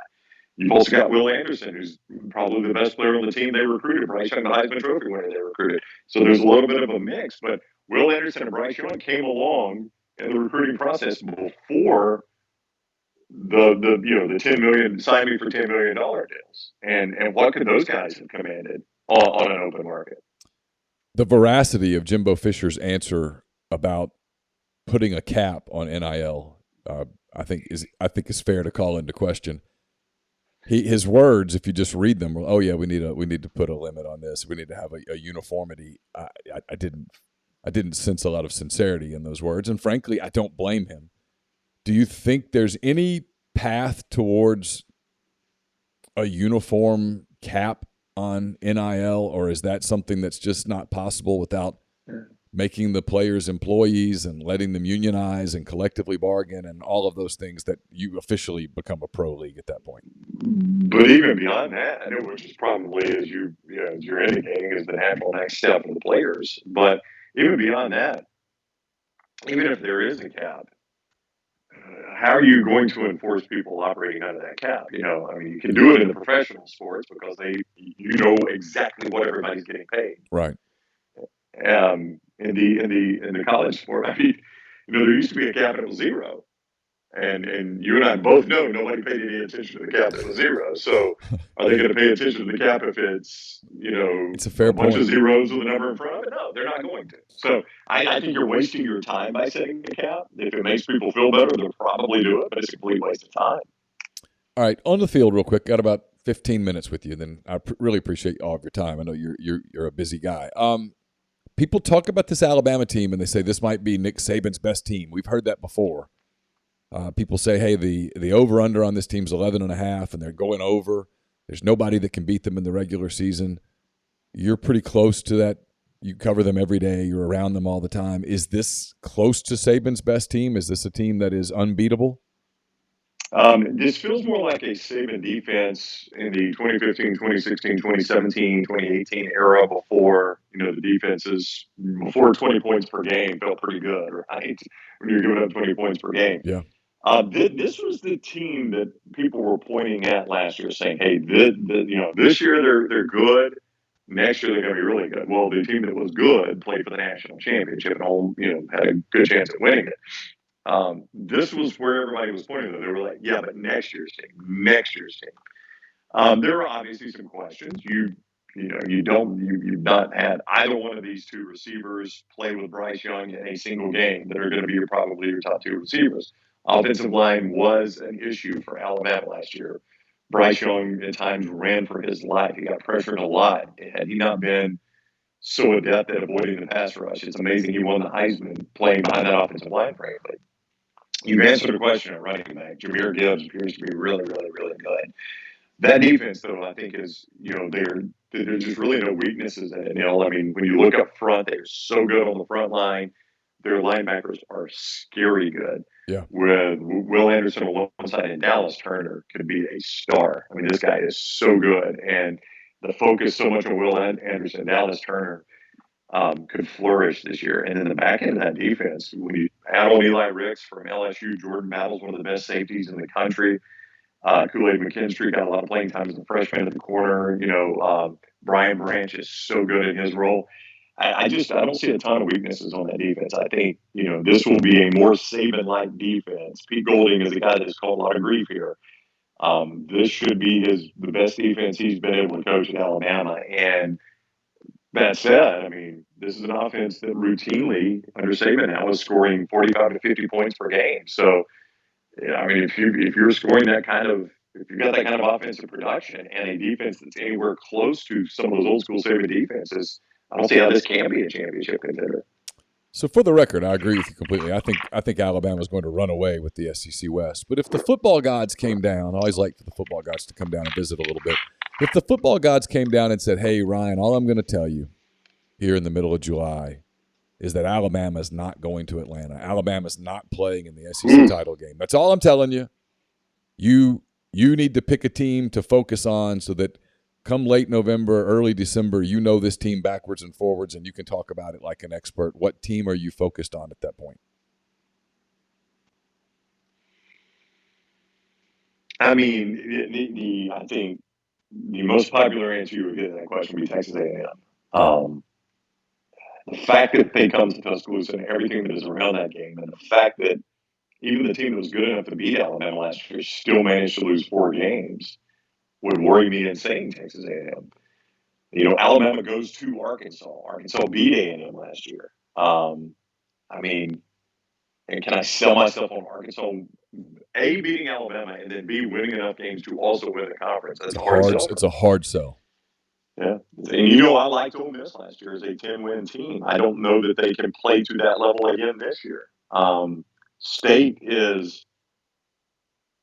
You've also got Will Anderson, who's probably the best player on the team they recruited. Bryce Young, the Heisman Trophy winner they recruited. So there's a little bit of a mix, but Will Anderson and Bryce Young came along in the recruiting process before the $10 million, sign me for $10 million deals. And what could those guys have commanded on an open market? The veracity of Jimbo Fisher's answer about putting a cap on NIL, I think is fair to call into question. His words, if you just read them, oh yeah, we need to put a limit on this. We need to have a uniformity. I didn't sense a lot of sincerity in those words, and frankly, I don't blame him. Do you think there's any path towards a uniform cap on NIL, or is that something that's just not possible without making the players employees and letting them unionize and collectively bargain and all of those things that you officially become a pro league at that point? But even beyond that, which is probably, as you're indicating, is the natural next step for the players. But even beyond that, even if there is a cap, how are you going to enforce people operating under that cap? You can do it in the professional sports because you know exactly what everybody's getting paid. Right. In the college sport, there used to be a cap and it was zero. And you and I both know nobody paid any attention to the cap that was zero. So are they going to pay attention to the cap if it's, it's a fair bunch point. of zeros with a number in front of it? No, they're not going to. So I think you're wasting your time by setting the cap. If it makes people feel better, they'll probably do it, but it's a complete waste of time. All right, on the field real quick. Got about 15 minutes with you. Then I really appreciate all of your time. I know you're a busy guy. people talk about this Alabama team and they say this might be Nick Saban's best team. We've heard that before. People say, hey, the over-under on this team's 11.5, and they're going over. There's nobody that can beat them in the regular season. You're pretty close to that. You cover them every day. You're around them all the time. Is this close to Saban's best team? Is this a team that is unbeatable? This feels more like a Saban defense in the 2015, 2016, 2017, 2018 era before, the defenses before 20 points per game felt pretty good, right? When you're giving up 20 points per game. Yeah. This was the team that people were pointing at last year saying, hey, this year they're good. Next year they're going to be really good. Well, the team that was good played for the national championship and all, had a good chance at winning it. This was where everybody was pointing to. They were like, yeah, but next year's team. There are obviously some questions. You've not had either one of these two receivers play with Bryce Young in a single game that are going to be probably your top two receivers. Offensive line was an issue for Alabama last year. Bryce Young at times ran for his life. He got pressured a lot. Had he not been so adept at avoiding the pass rush, it's amazing he won the Heisman playing behind that offensive line, frankly. You've answered the question at running back. Jahmyr Gibbs appears to be really, really, really good. That defense, though, I think is, there's just really no weaknesses in it. I mean, when you look up front, they're so good on the front line. Their linebackers are scary good. Yeah. With Will Anderson on one side and Dallas Turner could be a star. I mean, this guy is so good. And the focus so much on Will Anderson, Dallas Turner could flourish this year. And then the back end of that defense, when you add on Eli Ricks from LSU, Jordan Battle's one of the best safeties in the country. Kool-Aid McKinstry got a lot of playing time as a freshman at the corner. Brian Branch is so good in his role. I don't see a ton of weaknesses on that defense. I think, this will be a more Saban-like defense. Pete Golding is a guy that's caught a lot of grief here. This should be the best defense he's been able to coach at Alabama. And that said, I mean, this is an offense that routinely under Saban now is scoring 45 to 50 points per game. So, I mean, if you're scoring if you've got that kind of offensive production and a defense that's anywhere close to some of those old school Saban defenses, I don't see how this can be a championship contender. So for the record, I agree with you completely. I think Alabama's going to run away with the SEC West. But if the football gods came down, I always like for the football gods to come down and visit a little bit. If the football gods came down and said, hey, Ryan, all I'm going to tell you here in the middle of July is that Alabama's not going to Atlanta. Alabama's not playing in the SEC title game. That's all I'm telling you. You need to pick a team to focus on so that come late November, early December, you know this team backwards and forwards, and you can talk about it like an expert. What team are you focused on at that point? I mean, I think the most popular answer you would get to that question would be Texas A&M. The fact that they come to Tuscaloosa and everything that is around that game, and the fact that even the team that was good enough to beat Alabama last year still managed to lose 4 games would worry me in saying Texas A&M. Alabama goes to Arkansas. Arkansas beat A&M last year. I mean, and can I sell myself on Arkansas, A, beating Alabama, and then B, winning enough games to also win the conference? That's a hard sell. It's a hard sell. Yeah. And I liked Ole Miss last year as a 10-win team. I don't know that they can play to that level again this year. State is,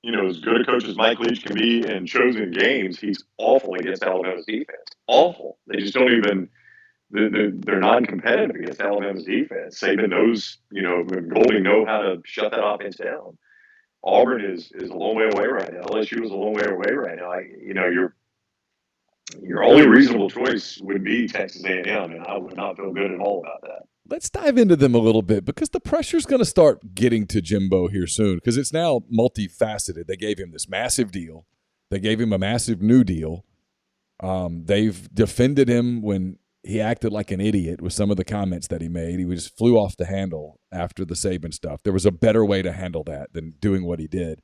as good a coach as Mike Leach can be in chosen games, he's awful against Alabama's defense. Awful. They just don't even – they're non-competitive against Alabama's defense. Saban knows, Golding know how to shut that offense down. Auburn is a long way away right now. LSU is a long way away right now. Your only reasonable choice would be Texas A&M, and I would not feel good at all about that. Let's dive into them a little bit because the pressure's going to start getting to Jimbo here soon because it's now multifaceted. They gave him this massive deal. They gave him a massive new deal. They've defended him when he acted like an idiot with some of the comments that he made. He just flew off the handle after the Saban stuff. There was a better way to handle that than doing what he did.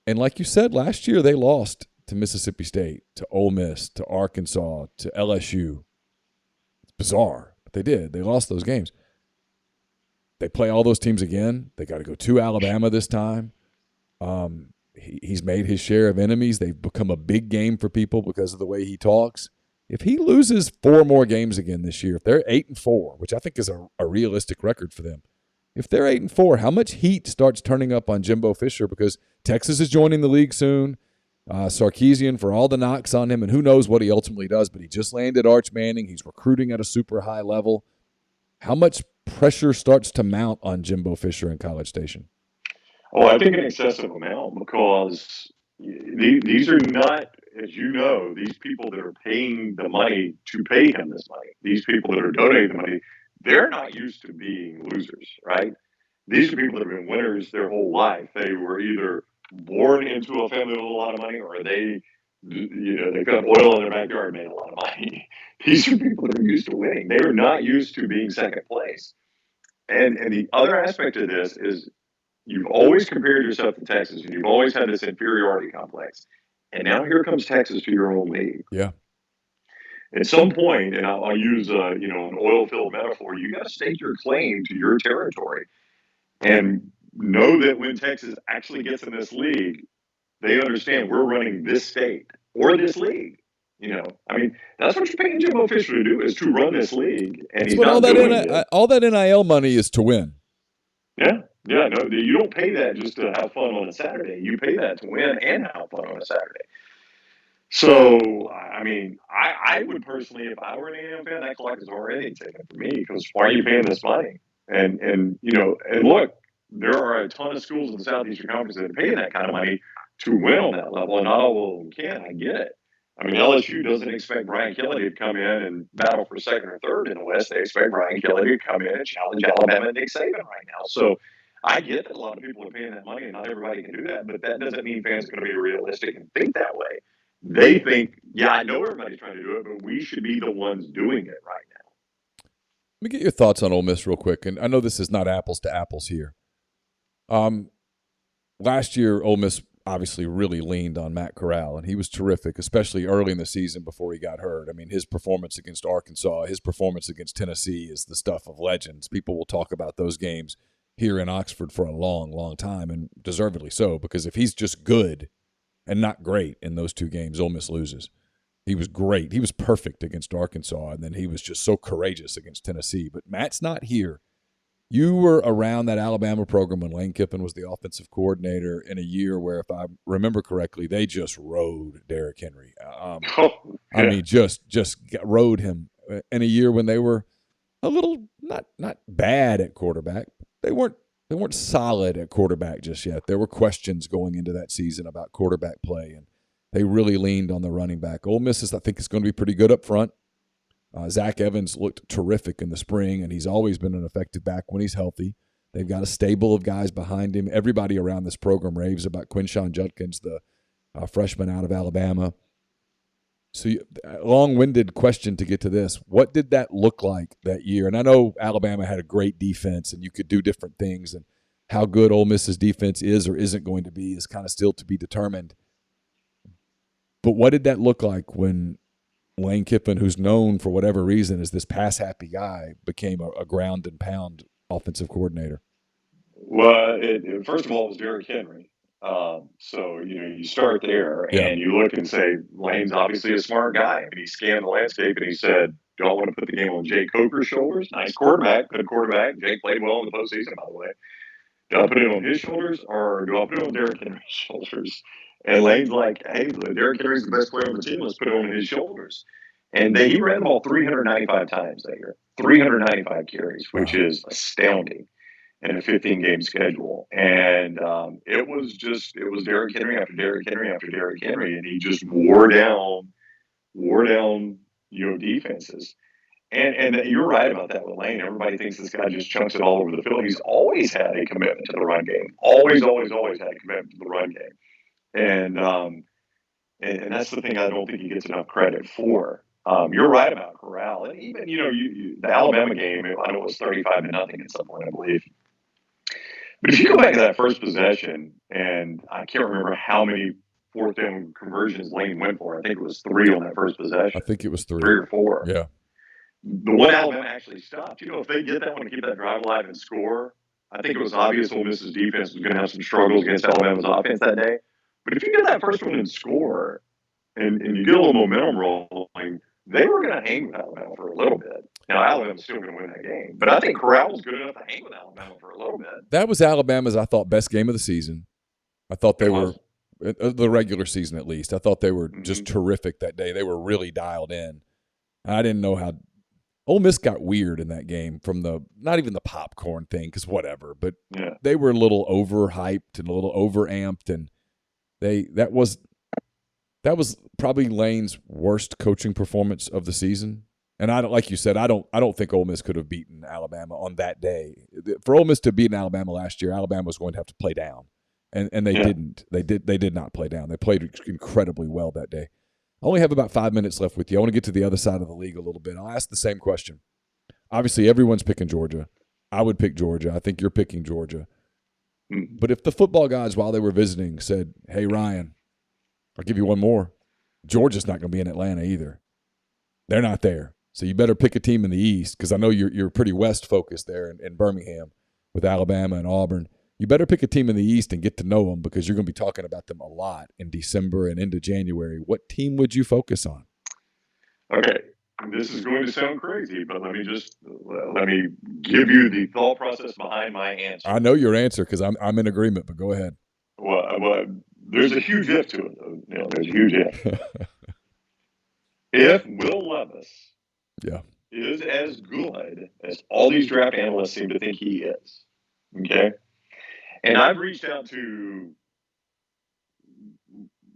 And like you said, last year they lost to Mississippi State, to Ole Miss, to Arkansas, to LSU. It's bizarre, but they did. They lost those games. They play all those teams again. They got to go to Alabama this time. He's made his share of enemies. They've become a big game for people because of the way he talks. If he loses 4 more games again this year, if they're 8-4, which I think is a realistic record for them, if they're 8-4, how much heat starts turning up on Jimbo Fisher? Because Texas is joining the league soon. Sarkisian, for all the knocks on him, and who knows what he ultimately does, but he just landed Arch Manning. He's recruiting at a super high level. How much pressure starts to mount on Jimbo Fisher in College Station? Oh, I think an excessive amount, because these are not, as you know, these people that are paying the money to pay him this money, these people that are donating the money, they're not used to being losers, right? These are people that have been winners their whole life. They were either born into a family with a lot of money, or they got oil in their backyard and made a lot of money. These are people that are used to winning. They are not used to being second place. And the other aspect of this is, you've always compared yourself to Texas, and you've always had this inferiority complex. And now here comes Texas to your own league. Yeah. At some point, and I'll use an oil field metaphor, you got to stake your claim to your territory, and know that when Texas actually gets in this league, they understand we're running this state or this league. That's what you're paying Jimbo Fisher to do, is to run this league, and That's he's what not doing it. all that NIL money is to win. Yeah. Yeah, no, you don't pay that just to have fun on a Saturday. You pay that to win and have fun on a Saturday. So, I would personally, if I were an A&M fan, that clock is already ticking for me, because why are you paying this money? And look, there are a ton of schools in the Southeastern Conference that are paying that kind of money to win on that level, and not all of them can. I get it. LSU doesn't expect Brian Kelly to come in and battle for second or third in the West. They expect Brian Kelly to come in and challenge Alabama and Nick Saban right now. So I get that a lot of people are paying that money, and not everybody can do that, but that doesn't mean fans are going to be realistic and think that way. They think, yeah, I know everybody's trying to do it, but we should be the ones doing it right now. Let me get your thoughts on Ole Miss real quick, and I know this is not apples to apples here. Last year, Ole Miss obviously really leaned on Matt Corral, and he was terrific, especially early in the season before he got hurt. His performance against Arkansas, his performance against Tennessee is the stuff of legends. People will talk about those games here in Oxford for a long, long time, and deservedly so, because if he's just good and not great in those 2 games, Ole Miss loses. He was great. He was perfect against Arkansas, and then he was just so courageous against Tennessee. But Matt's not here. You were around that Alabama program when Lane Kiffin was the offensive coordinator in a year where, if I remember correctly, they just rode Derrick Henry. Just rode him in a year when they were a little not bad at quarterback. They weren't solid at quarterback just yet. There were questions going into that season about quarterback play, and they really leaned on the running back. Ole Miss, I think, is going to be pretty good up front. Zach Evans looked terrific in the spring, and he's always been an effective back when he's healthy. They've got a stable of guys behind him. Everybody around this program raves about Quinshon Judkins, the freshman out of Alabama. So, long-winded question to get to this. What did that look like that year? And I know Alabama had a great defense, and you could do different things, and how good Ole Miss's defense is or isn't going to be is kind of still to be determined. But what did that look like when Lane Kiffin, who's known for whatever reason as this pass-happy guy, became a ground-and-pound offensive coordinator? Well, first of all, it was Derrick Henry. So you start there, and you look and say, Lane's obviously a smart guy. He scanned the landscape, and he said, do I want to put the game on Jake Coker's shoulders? Nice quarterback, good quarterback. Jake played well in the postseason, by the way. Do I put it on his shoulders, or do I put it on Derrick Henry's shoulders? And Lane's like, hey, Derrick Henry's the best player on the team. Let's put it on his shoulders. And he ran the ball 395 times that year, 395 carries, which is astounding in a 15-game schedule. And it was Derrick Henry after Derrick Henry after Derrick Henry, and he just wore down defenses. And you're right about that with Lane. Everybody thinks this guy just chunks it all over the field. He's always had a commitment to the run game. Always had a commitment to the run game. And that's the thing I don't think he gets enough credit for. You're right about Corral. And even, the Alabama game, I know it was 35-0 at some point, I believe. But if you go back to that first possession, and I can't remember how many fourth down conversions Lane went for. I think it was 3 on that first possession. I think it was 3. 3 or 4. Yeah. The one Alabama actually stopped. If they get that one to keep that drive alive and sgue, I think it was obvious Ole Miss's defense was going to have some struggles against Alabama's offense that day. But if you get that first one and score, and you get a little momentum rolling, they were going to hang with Alabama for a little bit. Now, Alabama's still going to win that game, but I think Corral was good enough to hang with Alabama for a little bit. That was Alabama's, I thought, best game of the season. I thought they were, was. the regular season at least, I thought they were just Mhm. terrific that day. They were really dialed in. I didn't know how Ole Miss got weird in that game from not even the popcorn thing, because whatever, but Yeah. they were a little overhyped and a little overamped, and that was probably Lane's worst coaching performance of the season. And I don't, like you said, I don't think Ole Miss could have beaten Alabama on that day. For Ole Miss to beat Alabama last year, Alabama was going to have to play down, and they didn't. They did not play down. They played incredibly well that day. I only have about 5 minutes left with you. I want to get to the other side of the league a little bit. I'll ask the same question. Obviously, everyone's picking Georgia. I would pick Georgia. I think you're picking Georgia. But if the football guys, while they were visiting, said, "Hey, Ryan, I'll give you one more," Georgia's not going to be in Atlanta either. They're not there. So you better pick a team in the East, because I know you're pretty West focused there in Birmingham with Alabama and Auburn. You better pick a team in the East and get to know them, because you're going to be talking about them a lot in December and into January. What team would you focus on? Okay, this is going to sound crazy, but let me give you the thought process behind my answer. I know your answer because I'm in agreement, but go ahead. Well, there's a huge if to it, though. There's a huge if. If Will Levis is as good as all these draft analysts seem to think he is, okay? And I've reached out to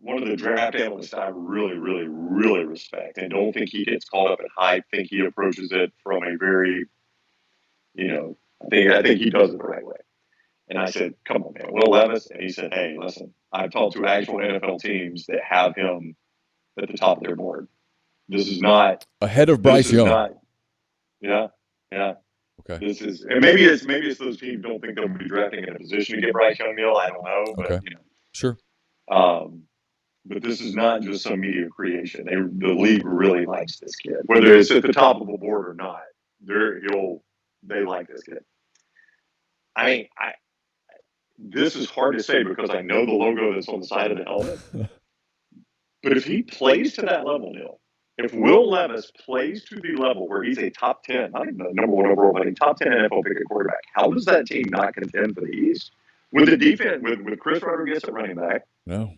one of the draft analysts I really, really, really respect and don't think he gets caught up in hype. Think he approaches it from a very, I think he does it the right way. And I said, "Come on, man, Will Levis." And he said, "Hey, listen, I've talked to actual NFL teams that have him at the top of their board. This is not ahead of Bryce Young." Yeah. Okay. This is, and maybe it's those teams don't think they'll be drafting in a position to get Bryce Young, Neal. I don't know, but okay. Sure. But this is not just some media creation. The league really likes this kid, whether it's at the top of the board or not. They like this kid. I mean, this is hard to say because I know the logo that's on the side of the helmet. But if he plays to that level, Neal, if Will Levis plays to the level where he's a top 10, not even the number one overall, but a top 10 NFL pick at quarterback, how does that team not contend for the East? With the defense, with Chris Rodriguez at running back, no,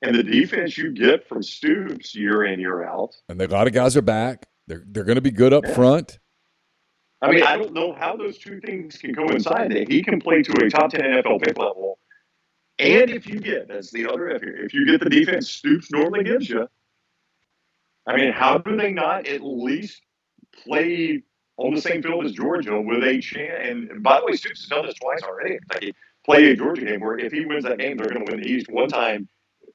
and the defense you get from Stoops year in, year out, and a lot of guys are back. They're going to be good up front. I mean, I don't know how those two things can coincide. That he can play to a top 10 NFL pick level, and that's the other F here, if you get the defense Stoops normally gives you, I mean, how do they not at least play on the same field as Georgia with a chance? And by the way, Stoops has done this twice already. Kentucky play a Georgia game where if he wins that game, they're going to win the East. One time,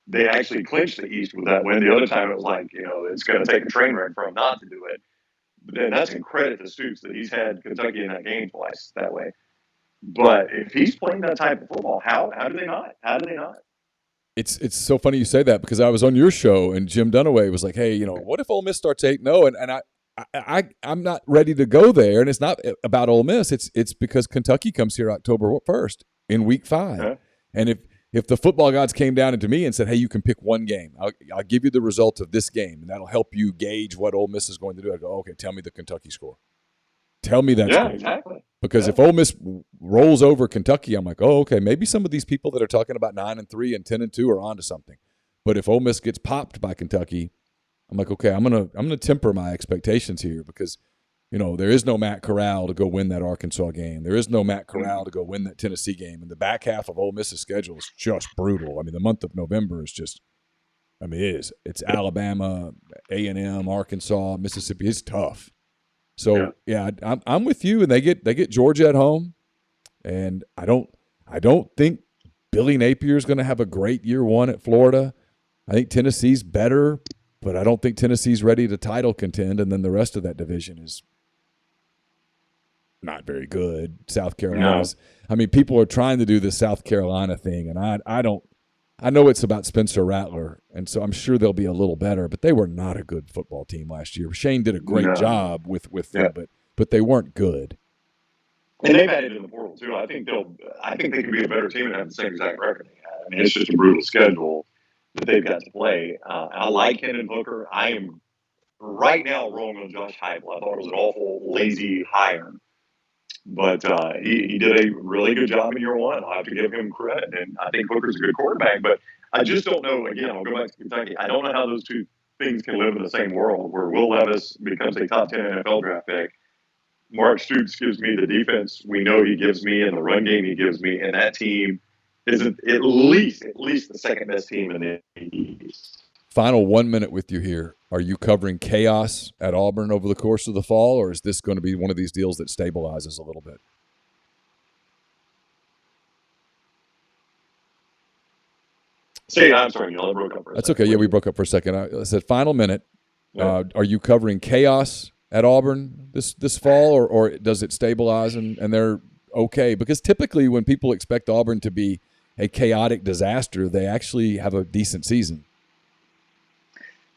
they actually clinched the East with that win. The other time, it was like, it's going to take a train wreck for him not to do it. But then that's in credit to Stoops that he's had Kentucky in that game twice that way. But if he's playing that type of football, how do they not? How do they not? It's so funny you say that, because I was on your show and Jim Dunaway was like, "Hey, what if Ole Miss starts 8-0?" And I'm not ready to go there. And it's not about Ole Miss. It's because Kentucky comes here October 1st in week 5. Yeah. And if the football gods came down into me and said, "Hey, you can pick one game. I'll give you the results of this game, and that'll help you gauge what Ole Miss is going to do," I go, "Okay, tell me the Kentucky score. Tell me that Yeah, score." exactly. Because if Ole Miss rolls over Kentucky, I'm like, "Oh, okay, maybe some of these people that are talking about 9-3 and 10-2 are onto something." But if Ole Miss gets popped by Kentucky, I'm like, "Okay, I'm gonna temper my expectations here, because there is no Matt Corral to go win that Arkansas game. There is no Matt Corral to go win that Tennessee game. And the back half of Ole Miss's schedule is just brutal. I mean, the month of November is just, it is. It's Alabama, A&M, Arkansas, Mississippi. It's tough. So yeah, I'm with you. And they get Georgia at home, and I don't think Billy Napier is going to have a great year one at Florida. I think Tennessee's better, but I don't think Tennessee's ready to title contend. And then the rest of that division is not very good. South Carolina's. No. I mean, people are trying to do the South Carolina thing, and I don't. I know it's about Spencer Rattler, and so I'm sure they'll be a little better. But they were not a good football team last year. Shane did a great job with them, but they weren't good. And they've added in the portal too. I think they could be a better team and have the same exact record they had. I mean, it's just a brutal schedule that they've got to play. I like Hendon Hooker. I am right now wrong on Josh Heupel. I thought it was an awful lazy hire. But he did a really good job in year one. I have to give him credit. And I think Hooker's a good quarterback. But I just don't know. Again, I'll go back to Kentucky. I don't know how those two things can live in the same world where Will Levis becomes a top 10 NFL draft pick. Mark Stoops gives me the defense we know he gives me and the run game he gives me. And that team is at least the second best team in the East. Final 1 minute with you here. Are you covering chaos at Auburn over the course of the fall, or is this going to be one of these deals that stabilizes a little bit? I'm sorry, Neal, I broke up for a second. That's okay. Yeah, we broke up for a second. I said final minute. Yeah. Are you covering chaos at Auburn this fall, or does it stabilize and they're okay? Because typically when people expect Auburn to be a chaotic disaster, they actually have a decent season.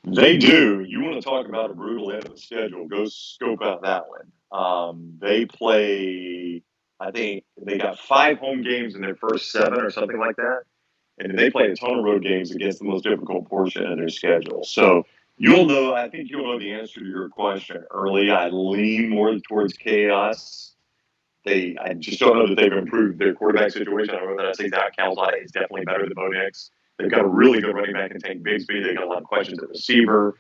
They do. You want to talk about a brutal end of the schedule, go scope out that one. They play, I think they got 5 home games in their first 7 or something like that. And they play a ton of road games against the most difficult portion of their schedule. So I think you'll know the answer to your question early. I lean more towards chaos. I just don't know that they've improved their quarterback situation. I don't know that I say Zach Calzada is definitely better than Bo Nix. They've got a really good running back in Tank Bigsby. They've got a lot of questions at receiver.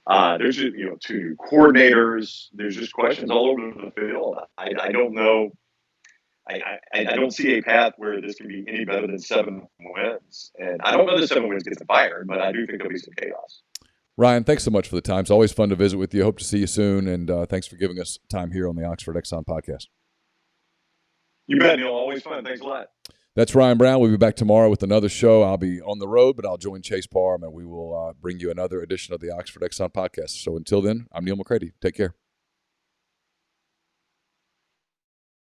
There's just 2 new coordinators. There's just questions all over the field. I don't know. I don't see a path where this can be any better than 7 wins. And I don't know that 7 wins gets fired, but I do think there'll be some chaos. Ryan, thanks so much for the time. It's always fun to visit with you. Hope to see you soon, and thanks for giving us time here on the Oxford Exxon Podcast. You bet, Neal. Always fun. Thanks a lot. That's Ryan Brown. We'll be back tomorrow with another show. I'll be on the road, but I'll join Chase Parham, and we will bring you another edition of the Oxford Exxon Podcast. So until then, I'm Neal McCready. Take care.